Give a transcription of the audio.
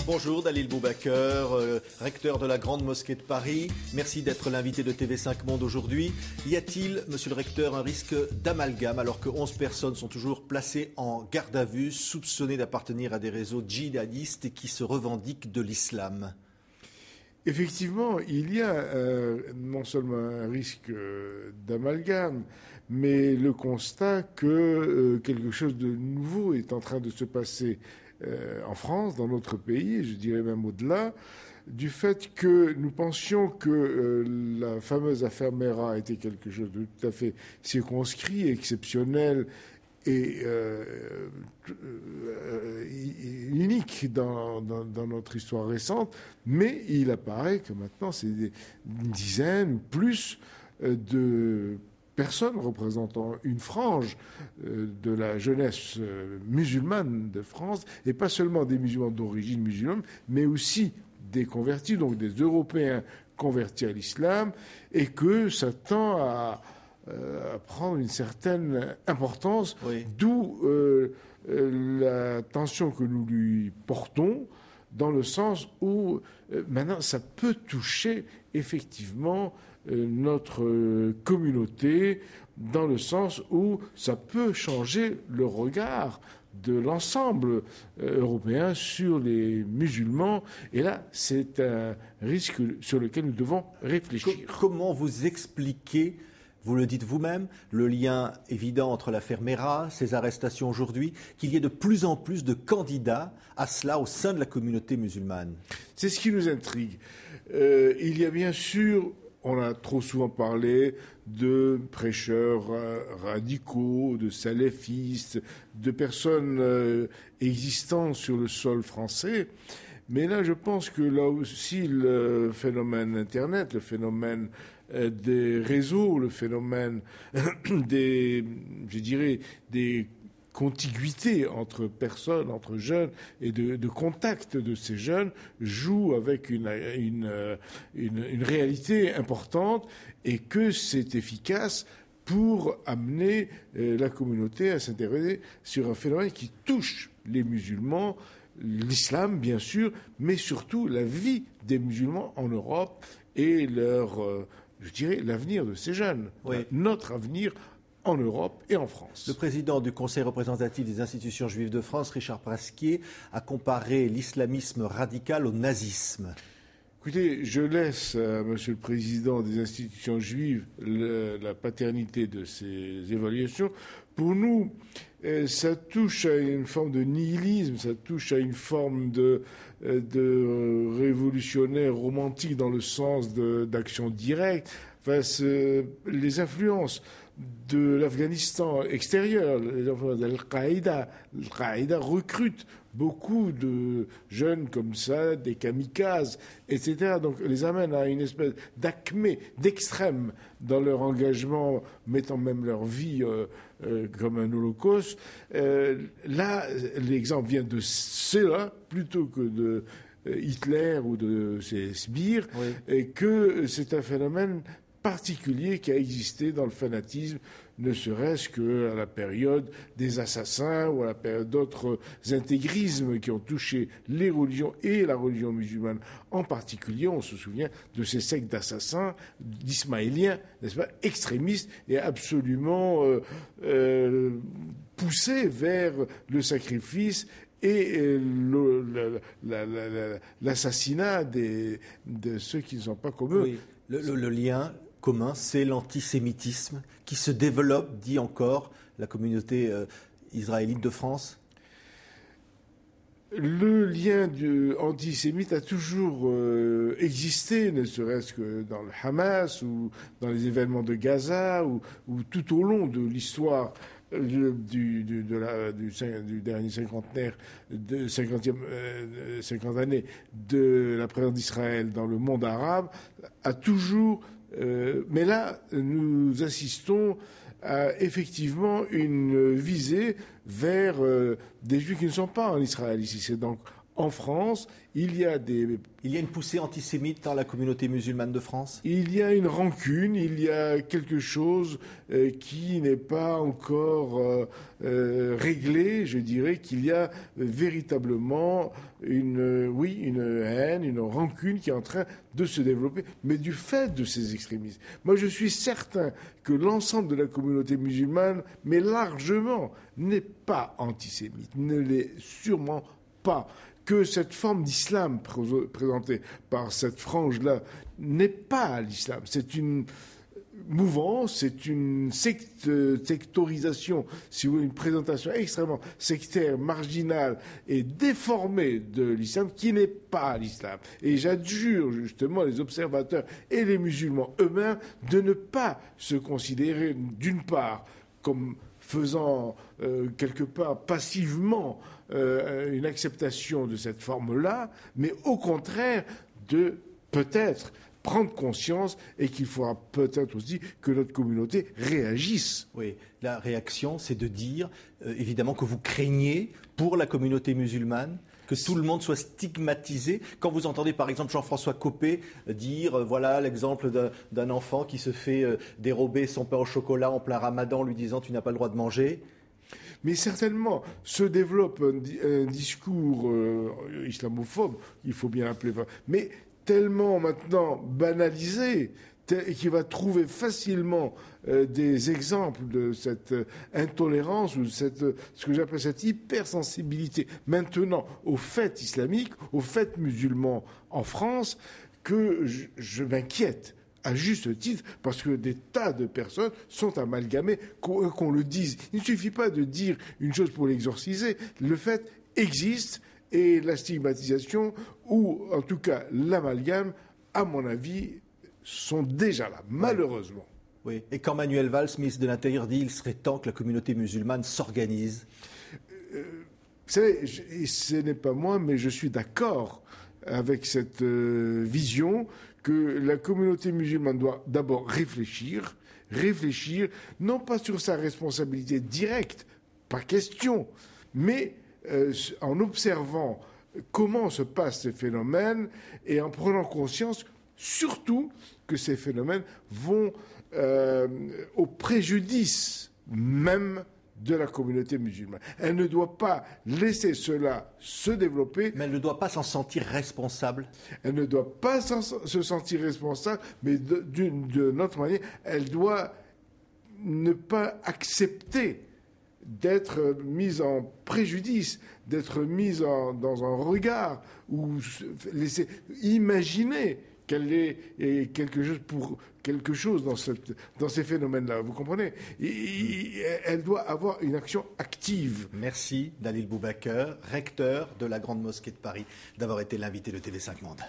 Bonjour Dalil Boubaker, recteur de la Grande Mosquée de Paris. Merci d'être l'invité de TV5 Monde aujourd'hui. Y a-t-il, monsieur le recteur, un risque d'amalgame alors que 11 personnes sont toujours placées en garde à vue, soupçonnées d'appartenir à des réseaux djihadistes qui se revendiquent de l'islam? Effectivement, il y a non seulement un risque d'amalgame, mais le constat que quelque chose de nouveau est en train de se passer en France, dans notre pays, et je dirais même au-delà, du fait que nous pensions que la fameuse affaire Mera était quelque chose de tout à fait circonscrit, exceptionnel et unique dans notre histoire récente, mais il apparaît que maintenant c'est une dizaine ou plus de personnes représentant une frange de la jeunesse musulmane de France, et pas seulement des musulmans d'origine musulmane, mais aussi des convertis, donc des Européens convertis à l'islam, et que ça tend à prendre une certaine importance, oui. D'où l'attention que nous lui portons, dans le sens où maintenant ça peut toucher effectivement notre communauté, dans le sens où ça peut changer le regard de l'ensemble européen sur les musulmans. Et là, c'est un risque sur lequel nous devons réfléchir. Comment vous expliquez, vous le dites vous-même, le lien évident entre l'affaire Mera, ces arrestations aujourd'hui, qu'il y ait de plus en plus de candidats à cela au sein de la communauté musulmane? C'est ce qui nous intrigue. Il y a bien sûr, on a trop souvent parlé de prêcheurs radicaux, de salafistes, de personnes existant sur le sol français. Mais là, je pense que là aussi, le phénomène Internet, le phénomène des réseaux, le phénomène des contiguïtés entre personnes, entre jeunes, et de contact de ces jeunes joue avec une réalité importante, et que c'est efficace pour amener la communauté à s'intéresser sur un phénomène qui touche les musulmans, l'islam bien sûr, mais surtout la vie des musulmans en Europe et l'avenir de ces jeunes, oui. Notre avenir en Europe et en France. Le président du Conseil représentatif des institutions juives de France, Richard Pasquier, a comparé l'islamisme radical au nazisme. Écoutez, je laisse à Monsieur le Président des institutions juives la paternité de ces évaluations. Pour nous, ça touche à une forme de nihilisme, ça touche à une forme de révolutionnaire romantique dans le sens d'action directe. Enfin, les influences de l'Afghanistan extérieur, les influences de l'Al-Qaïda. L'Al-Qaïda recrute beaucoup de jeunes comme ça, des kamikazes, etc. Donc, les amène à une espèce d'acmé, d'extrême dans leur engagement, mettant même leur vie comme un holocauste. Là, l'exemple vient de cela plutôt que de Hitler ou de ses sbires, oui. Et que c'est un phénomène particulier qui a existé dans le fanatisme, ne serait-ce qu'à la période des assassins ou à la période d'autres intégrismes qui ont touché les religions et la religion musulmane en particulier. On se souvient de ces sectes d'assassins, d'ismaéliens, n'est-ce pas, extrémistes et absolument poussés vers le sacrifice et l'assassinat de ceux qui ne sont pas comme eux. Oui, le lien commun, c'est l'antisémitisme qui se développe, dit encore la communauté israélite de France. Le lien antisémite a toujours existé, ne serait-ce que dans le Hamas ou dans les événements de Gaza ou tout au long de l'histoire du dernier cinquantenaire, 50 années de la présence d'Israël dans le monde arabe, a toujours... mais là, nous assistons à effectivement une visée vers des Juifs qui ne sont pas en Israël ici. C'est donc En France, il y a une poussée antisémite dans la communauté musulmane de France? Il y a une rancune, il y a quelque chose qui n'est pas encore réglé. Je dirais qu'il y a véritablement une haine, une rancune qui est en train de se développer, mais du fait de ces extrémistes. Moi, je suis certain que l'ensemble de la communauté musulmane, mais largement, n'est pas antisémite, ne l'est sûrement pas. Que cette forme d'islam présentée par cette frange-là n'est pas l'islam. C'est une mouvance, c'est une sectorisation, si vous voulez, une présentation extrêmement sectaire, marginale et déformée de l'islam qui n'est pas l'islam. Et j'adjure justement les observateurs et les musulmans eux-mêmes de ne pas se considérer d'une part comme faisant quelque part passivement une acceptation de cette forme-là, mais au contraire de peut-être prendre conscience et qu'il faudra peut-être aussi que notre communauté réagisse. Oui, la réaction, c'est de dire évidemment que vous craignez pour la communauté musulmane que tout le monde soit stigmatisé. Quand vous entendez par exemple Jean-François Copé dire voilà l'exemple d'un enfant qui se fait dérober son pain au chocolat en plein ramadan lui disant tu n'as pas le droit de manger. Mais certainement se développe un discours islamophobe, il faut bien l'appeler, mais tellement maintenant banalisé et qui va trouver facilement des exemples de cette intolérance ou ce que j'appelle cette hypersensibilité maintenant aux faits islamiques, aux faits musulmans en France, que je m'inquiète à juste titre, parce que des tas de personnes sont amalgamées, qu'on le dise. Il ne suffit pas de dire une chose pour l'exorciser, le fait existe et la stigmatisation, ou en tout cas l'amalgame, à mon avis, sont déjà là, malheureusement. Oui. Et quand Manuel Valls, ministre de l'Intérieur, dit qu'il serait temps que la communauté musulmane s'organise. Vous savez, ce n'est pas moi, mais je suis d'accord avec cette vision que la communauté musulmane doit d'abord réfléchir, non pas sur sa responsabilité directe, pas question, mais en observant comment se passent ces phénomènes et en prenant conscience surtout que ces phénomènes vont au préjudice même de la communauté musulmane. Elle ne doit pas laisser cela se développer. Mais elle ne doit pas s'en sentir responsable. Elle ne doit pas se sentir responsable, mais d'une autre manière, elle doit ne pas accepter d'être mise en préjudice, d'être mise dans un regard, ou laisser imaginer qu'elle est quelque chose dans ces phénomènes-là. Vous comprenez ? Elle doit avoir une action active. Merci Dalil Boubaker, recteur de la Grande Mosquée de Paris, d'avoir été l'invité de TV5 Monde.